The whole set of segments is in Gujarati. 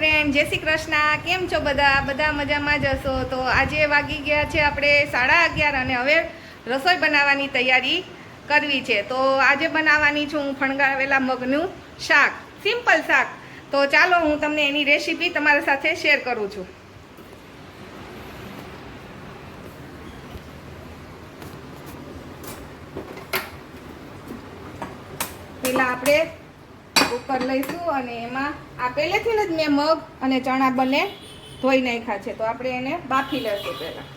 ફ્રેન્ડ, જય શ્રી કૃષ્ણ. કેમ છો બધા મજામાં જ હશો. તો આજે વાગી ગયા છે આપણે 11:30 અને હવે રસોઈ બનાવવાની તૈયારી કરવી છે. તો આજે બનાવવાની છું હું ફણગાવેલા મગનું શાક, સિમ્પલ શાક. તો ચાલો હું તમને એની રેસીપી તમારા સાથે શેર કરું છું. પહેલાં આપણે કુકર લઈશું અને એમાં આ પહેલેથી જ મેં મગ અને ચણા બંને ધોઈ નાખ્યા છે. તો આપણે એને બાફી લઈશું. પહેલાં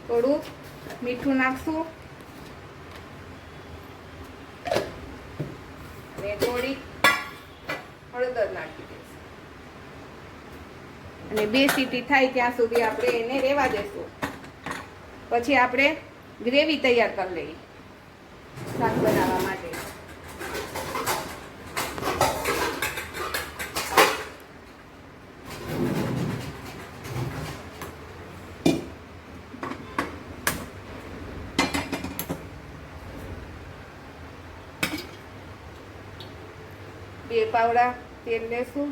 થોડું મીઠું નાખશું અને થોડી હળદર નાખી દઈશું અને 2 સીટી થાય ત્યાં સુધી આપણે એને રહેવા દેશું. પછી આપણે ગ્રેવી તૈયાર કરી લઈએ શાક બનાવવા માટે. બે પાવડા તેલ લેશું.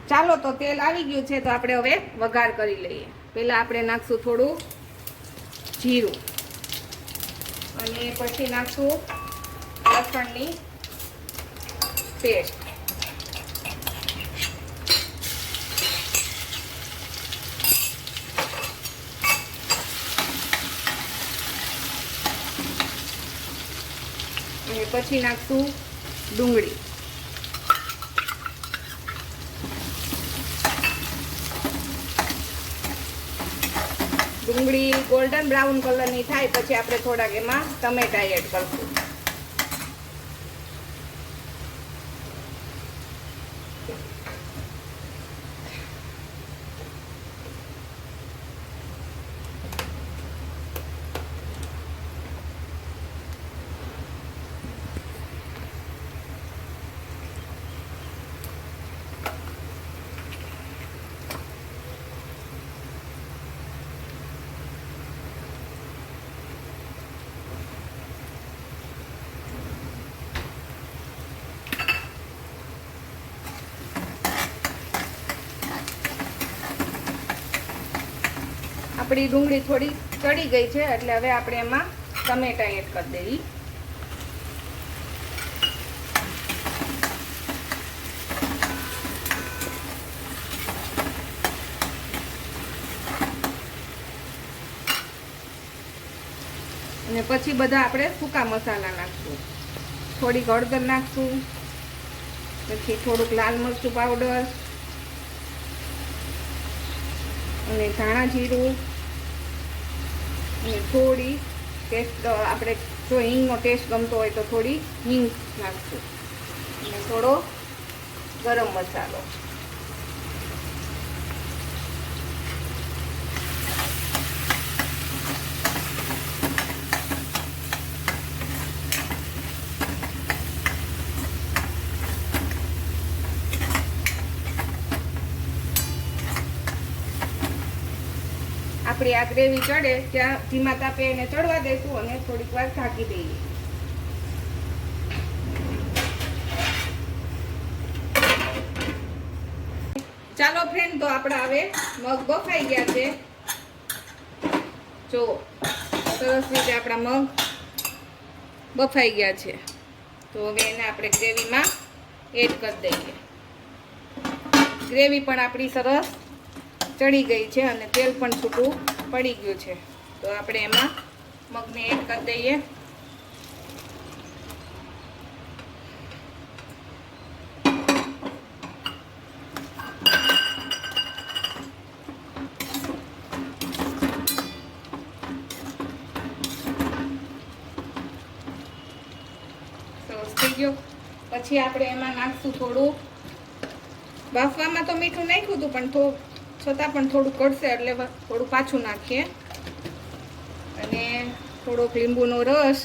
ચાલો, તો તેલ આવી ગયું છે. તો આપણે હવે વઘાર કરી લઈએ. પહેલાં આપણે નાખશું થોડું જીરું અને પછી નાખશું લસણની પેસ્ટ. અને પછી નાખશું ડુંગળી. ડુંગળી ગોલ્ડન બ્રાઉન કલરની થાય પછી આપણે થોડાક એમાં ટમેટા એડ કરશું. આપણી ડુંગળી થોડી ચડી ગઈ છે એટલે હવે આપણે એમાં ટમેટા એડ કરી દઈએ. અને પછી બધા આપણે સૂકા મસાલા નાખશું. થોડી હળદર નાખશું, પછી થોડુંક લાલ મરચું પાવડર અને ધાણા જીરું અને થોડી ટેસ્ટ, આપણે જો હિંગનો ટેસ્ટ ગમતો હોય તો થોડી હિંગ નાખશું અને થોડો ગરમ મસાલો. આપણી આ ગ્રેવી ચડે ત્યાં ધીમા તાપે એને ચડવા દઈશું અને થોડીક વાર ઢાંકી દઈએ. ચાલો ફ્રેન્ડ, તો આપણા હવે મગ બફાઈ ગયા છે. જો સરસ રીતે આપણા મગ બફાઈ ગયા છે. તો હવે એને આપણે ગ્રેવીમાં એડ કરી દઈએ. ગ્રેવી પણ આપણી સરસ ચડી ગઈ છે અને તેલ પણ છૂટું પડી ગયું છે. તો આપણે એમાં મગને એડ કરી દઈએ. સરસ થઈ ગયો. પછી આપણે એમાં નાખશું થોડું, બાફવામાં તો મીઠું નાખ્યું હતું પણ છતાં પણ થોડું કડશે એટલે થોડું પાછું નાખીએ અને થોડોક લીંબુનો રસ.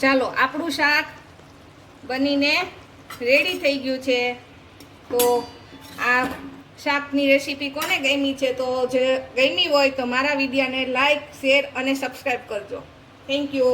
ચાલો, આપણું શાક બનીને રેડી થઈ ગયું છે. તો આ શાકની રેસીપી કોને ગમી છે, તો જે ગમી હોય તો મારા વિડીયોને લાઈક, શેર અને સબસ્ક્રાઈબ કરજો. Thank you.